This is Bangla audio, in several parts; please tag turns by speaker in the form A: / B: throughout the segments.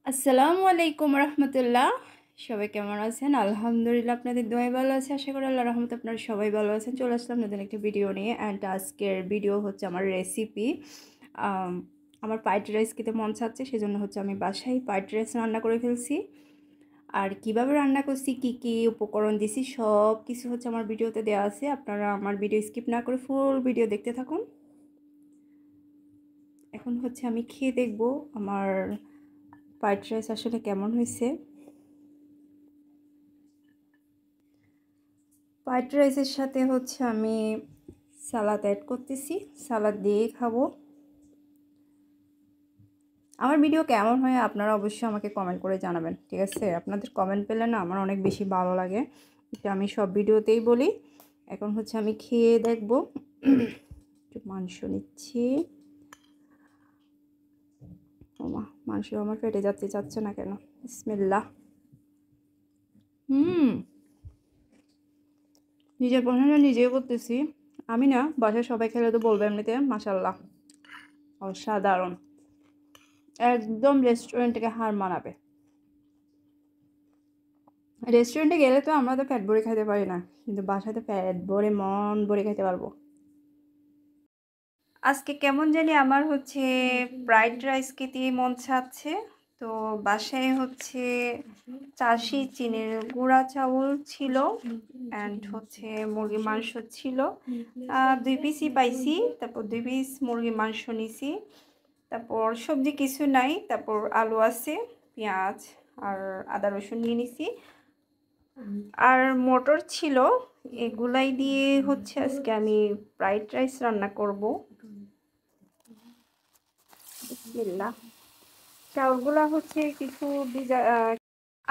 A: আসসালামু আলাইকুম রহমতুল্লাহ। সবাই কেমন আছেন? আলহামদুলিল্লাহ আপনাদের দোয়ায় ভালো আছে। আশা করি আল্লাহর রহমতে আপনারা সবাই ভালো আছেন। চলে আসলাম নতুন একটা ভিডিও নিয়ে। অ্যান্ড আজকের ভিডিও হচ্ছে আমার রেসিপি। আমার ফ্রাইড রাইস খেতে মন চাচ্ছে, সেজন্য হচ্ছে আমি বাসায় ফ্রাইড রাইস রান্না করে ফেলছি। আর কিভাবে রান্না করছি, কি কি উপকরণ দিছি, সব কিছু হচ্ছে আমার ভিডিওতে দেওয়া আছে। আপনারা আমার ভিডিও স্কিপ না করে ফুল ভিডিও দেখতে থাকুন। এখন হচ্ছে আমি খেয়ে দেখব আমার ফ্রাইড রাইস আসলে কেমন হয়েছে। ফ্রাইড রাইসের সাথে হচ্ছে আমি সালাদ অ্যাড করতেছি, সালাদ দিয়েই খাবো। আমার ভিডিও কেমন হয় আপনারা অবশ্যই আমাকে কমেন্ট করে জানাবেন, ঠিক আছে? আপনাদের কমেন্ট পেলে না আমার অনেক বেশি ভালো লাগে, এটা আমি সব ভিডিওতেই বলি। এখন হচ্ছে আমি খেয়ে দেখব। একটু মাংস নিচ্ছি। ওমা, মাংস আমার পেটে যাচ্ছে না কেন? বিসমিল্লাহ। নিজের প্রশংসা নিজেই করতেছি আমি, না বাসায় সবাই খেলে তো বলবে এমনিতে মাশাআল্লাহ, অসাধারণ, একদম রেস্টুরেন্ট থেকে হার মানাবে। রেস্টুরেন্টে গেলে তো আমরা তো পেট ভরে খাইতে পারি না, কিন্তু বাসায় তো পেট ভরে মন ভরে খাইতে পারবো। আজকে কেমন জানি আমার হচ্ছে ফ্রাইড রাইস খেতে মন চাচ্ছে। তো বাসায় হচ্ছে চাষি চিনির গুঁড়া চাউল ছিল, অ্যান্ড হচ্ছে মুরগির মাংস ছিল। 2 পিসই পাইছি, তারপর 2 পিস মুরগির মাংস নিছি। তারপর সবজি কিছু নাই, তারপর আলু আছে, পেঁয়াজ আর আদা রসুন নিয়ে নিছি, আর মটর ছিল। এগুলাই দিয়ে হচ্ছে আজকে আমি ফ্রাইড রাইস রান্না করব। বিসমিল্লাহ। চাউলগুলা হচ্ছে কিছু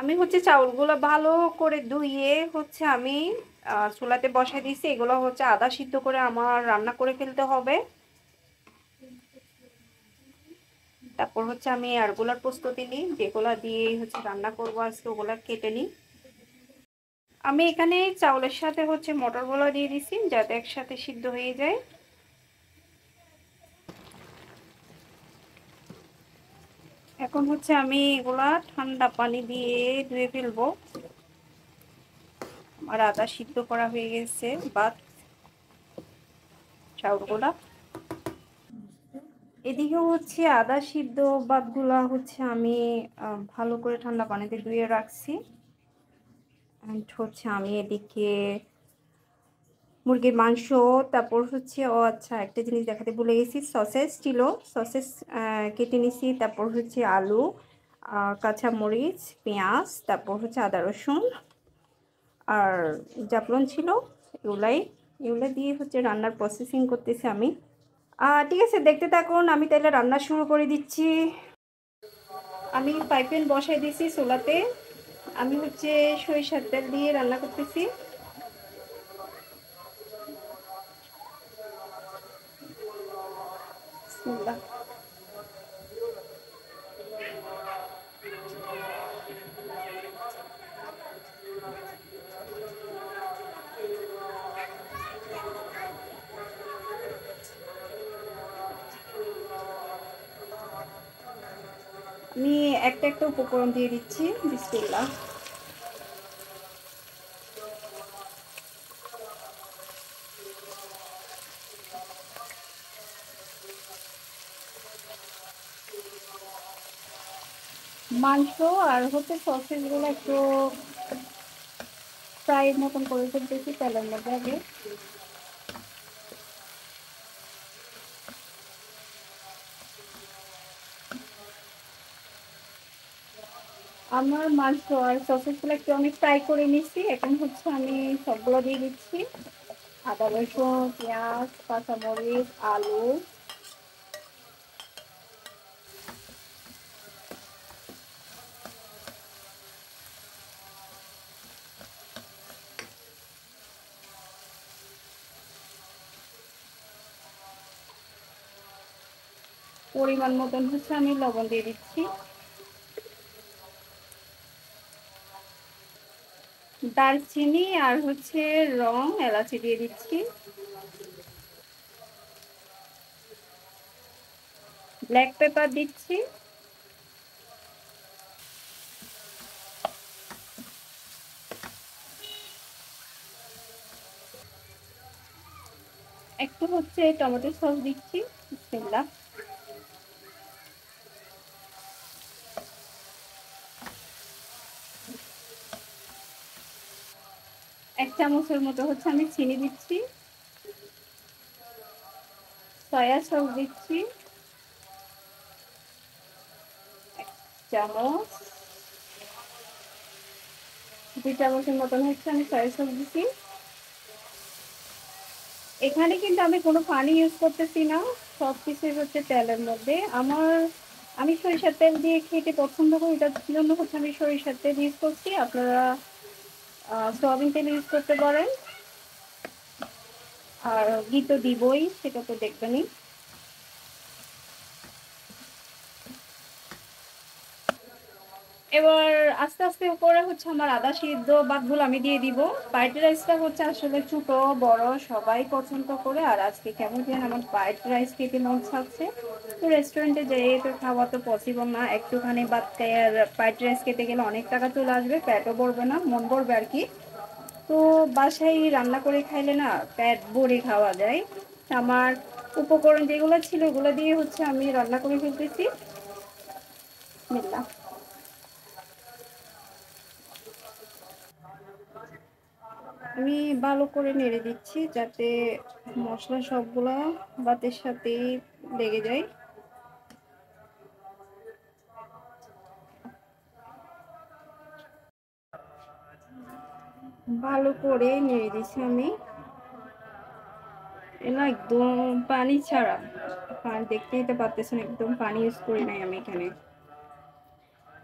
A: আমি হচ্ছে চাউলগুলো ভালো করে ধুয়ে হচ্ছে আমি চুলাতে বসাই দিয়েছি। এগুলো হচ্ছে আদা সিদ্ধ করে আমার রান্না করে ফেলতে হবে। তারপর হচ্ছে আমি আরগুলার প্রস্তুতি নিই, যেগুলা দিয়ে হচ্ছে রান্না করবো আজকে ওগুলা কেটে নিই। আমি এখানে চাউলের সাথে হচ্ছে মটরগুলো দিয়ে দিছি যাতে একসাথে সিদ্ধ হয়ে যায়। এখন হচ্ছে আমি এগুলা ঠান্ডা পানি দিয়ে ধুয়ে ফেলবো। আমার আদা সিদ্ধ করা হয়ে গেছে বাদ চাউলগুলা। এদিকে হচ্ছে আদা সিদ্ধ বাদগুলা হচ্ছে আমি ভালো করে ঠান্ডা পানিতে ধুয়ে রাখছি। অ্যান্ড হচ্ছে আমি এদিকে মুরগির মাংস, তারপর হচ্ছে আচ্ছা একটা জিনিস দেখাতে ভুলে গেছি, সসেস ছিল, সসেস কেটে নিছি। তারপর হচ্ছে আলু, কাঁচামরিচ, পেঁয়াজ, তারপর হচ্ছে আদা রসুন আর জাফলন ছিল। এগুলাই দিয়ে হচ্ছে রান্নার প্রসেসিং করতেছি আমি। ঠিক আছে, দেখতে থাকুন। আমি তাহলে রান্না শুরু করে দিচ্ছি। আমি ফ্রাই প্যান বসাই দিয়েছি চুলাতে। আমি হচ্ছে সরিষার তেল দিয়ে রান্না করতেছি। বিসমিল্লাহ। আমি একটা একটা উপকরণ দিয়ে দিচ্ছি। বিসমিল্লাহ। মাংস আর হচ্ছে সসেসগুলো একটু ফ্রাই মতন করে ফেলতেছি তেলের মধ্যে আগে। আমার মাংস আর সসেসগুলো একটু আমি ফ্রাই করে নিচ্ছি। এখন হচ্ছে আমি সবগুলো দিয়ে দিচ্ছি, আদা রসুন, পেঁয়াজ, কাঁচামরিচ, আলু। পরিমাণ মতন হচ্ছে আমি লবণ দিয়ে দিচ্ছি। দারচিনি আর হচ্ছে রং এলাচি দিয়ে দিচ্ছি। ব্ল্যাক পেপার দিচ্ছি। একটু হচ্ছে টমেটো সস দিচ্ছি, বিসমিল্লাহ। এক চামচের মতো হচ্ছে আমি চিনি দিচ্ছি, সয়া সস দিচ্ছি 1 চামচ, 2 চামচের মতন হচ্ছে আমি সয়া সস দিচ্ছি। এখানে কিন্তু আমি কোনো পানি ইউজ করতেছি না, সব কিছুই হচ্ছে তেলের মধ্যে। আমি সরিষার তেল দিয়ে খেতে পছন্দ করি, এটার জন্য হচ্ছে আমি সরিষার তেল ইউজ করছি। আপনারা সয়াবিন তেল ইউজ করতে পারেন, আর ঘি তো দিবই, সেটা তো দেখবেনই। এবার আস্তে আস্তে করে হচ্ছে আমার আদা সিদ্ধ ভাতগুলো আমি দিয়ে দিব। ফ্রাইড রাইসটা হচ্ছে আসলে ছোট বড় সবাই পছন্দ করে, আর আজকে কেমন যেন আমার ফ্রাইড রাইস খেতে মন চাচ্ছে। তো রেস্টুরেন্টে যেয়ে তো খাওয়া তো পসিবল না, একটুখানি ভাত খাই আর ফ্রাইড রাইস খেতে গেলে অনেক টাকা চলে আসবে, পেটও ভরবে না, মন ভরবে আর কি। তো বাসায় রান্না করে খাইলে না পেট ভরে খাওয়া যায়। আমার উপকরণ যেগুলো ছিল ওগুলো দিয়ে হচ্ছে আমি রান্না করে ফেলতেছি। বিসমিল্লাহ। আমি ভালো করে নেড়ে দিচ্ছি যাতে মশলা সবগুলা ভাতের সাথেই লেগে যায়। ভালো করে নেড়ে দিচ্ছি আমি। এটা একদম পানি ছাড়া, পানি দেখতেই তো পারতেছেন, একদম পানি ইউজ করি নাই আমি এখানে।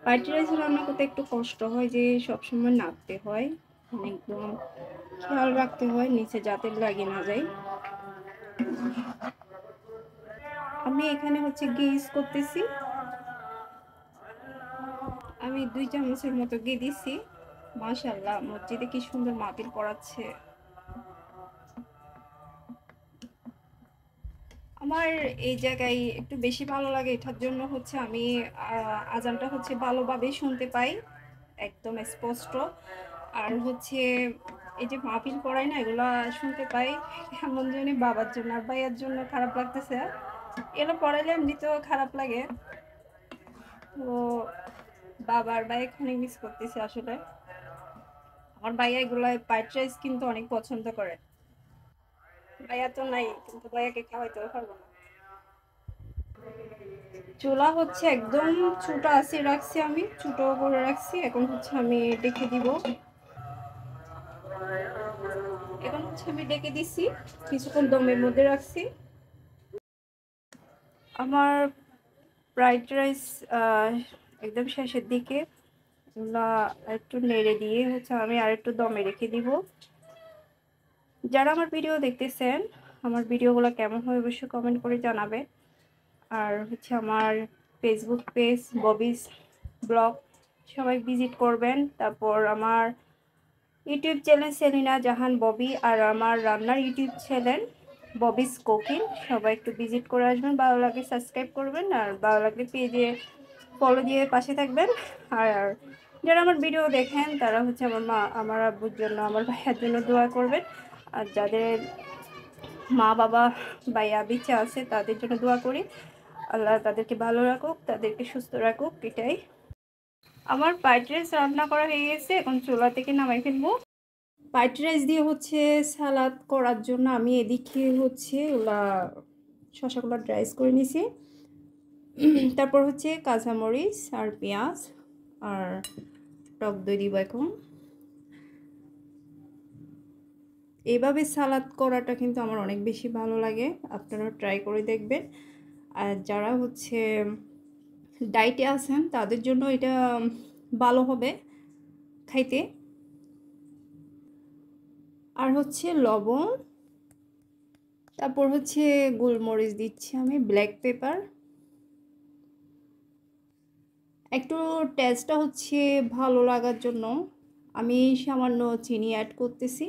A: ফ্রাইড রাইস রান্না করতে একটু কষ্ট হয় যে সবসময় নাড়তে হয়, একদম খেয়াল রাখতে হয় নিচে যাতে লাগে না যায়। আমি এখানে হচ্ছে ঘি ইউজ করতেছি, আমি 2 চামচের মতো ঘি দিছি। মাশাআল্লাহ, মসজিদে কি সুন্দর মাহফিল পড়াচ্ছে। আমার এই জায়গায় একটু বেশি ভালো লাগে, এটার জন্য হচ্ছে আমি আজানটা হচ্ছে ভালোভাবে শুনতে পাই, একদম স্পষ্ট। আর হচ্ছে এই যে মাহফিল পড়াই না, এগুলা শুনতে পাই। এমন জন্য বাবার জন্য আর ভাইয়ার জন্য খারাপ লাগতেছে, এগুলো পড়াইলে এমনিতেও খারাপ লাগে। তো বাবার ভাই এখানে মিস করতেছি আসলে। আমার ভাইয়া এগুলো ফ্রাইড রাইস কিন্তু অনেক পছন্দ করে। ভাইয়া তো নাই, কিন্তু ভাইয়াকে খাওয়াইতেও পারবো না। চুলা হচ্ছে একদম ছোট আছে রাখছি, আমি ছোট করে রাখছি। এখন হচ্ছে আমি ডেকে দিব, এখন হচ্ছে আমি ডেকে দিছি, কিছুক্ষণ দমের মধ্যে রাখছি। আমার ফ্রাইড রাইস একদম শেষের দিকে, এগুলা একটু নেড়ে দিয়ে হচ্ছে আমি আর একটু দমে রেখে দিব। যারা আমার ভিডিও দেখতেছেন, আমার ভিডিওগুলো কেমন হয় অবশ্যই কমেন্ট করে জানাবে। আর হচ্ছে আমার ফেসবুক পেজ ববিস ব্লগ সবাই ভিজিট করবেন। তারপর আমার ইউটিউব চ্যানেল সেলিনা জাহান ববি, আর আমার রান্নার ইউটিউব চ্যানেল ববিস কুকিং, সবাই একটু ভিজিট করে আসবেন। ভালো লাগলে সাবস্ক্রাইব করবেন, আর ভালো লাগলে পেজে ফলো দিয়ে পাশে থাকবেন। আর যারা আমার ভিডিও দেখেন তারা হচ্ছে আমার আব্বুর জন্য, আমার ভাইয়ার জন্য দোয়া করবেন। আর যাদের মা বাবা ভাইয়া বেঁচে আছে তাদের জন্য দোয়া করি, আল্লাহ তাদেরকে ভালো রাখুক, তাদেরকে সুস্থ রাখুক, এটাই। আমার ফ্রাইড রাইস রান্না করা হয়ে গেছে, এখন চুলা থেকে নামাই ফেলবো। ফ্রাইড রাইস দিয়ে হচ্ছে সালাদ করার জন্য আমি এদিকে হচ্ছে ওগুলা শসাগুলো ড্রাইস করে নিছি। তারপর হচ্ছে কাঁচামরিচ আর পেঁয়াজ আর টক দই দিব এখন। এইভাবে সালাদ করাটা কিন্তু আমার অনেক বেশি ভালো লাগে, আপনারাও ট্রাই করে দেখবেন। আর যারা হচ্ছে ডায়েটে আছেন তাদের জন্য এটা ভালো হবে খাইতে। আর হচ্ছে লবণ, তারপর হচ্ছে গোলমরিচ দিচ্ছি আমি, ব্ল্যাক পেপার। একটু টেস্টটা হচ্ছে ভালো লাগার জন্য আমি সামান্য চিনি অ্যাড করতেছি।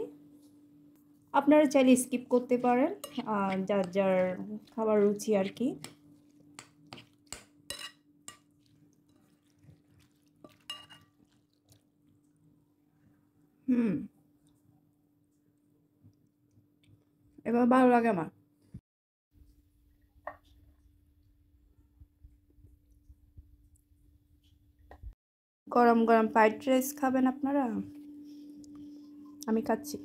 A: আপনারা চাইলে স্কিপ করতে পারেন, যার যার খাবার রুচি আর কি। এবার ভালো লাগে আমার। গরম গরম ফ্রাইড রাইস খাবেন আপনারা? আমি খাচ্ছি।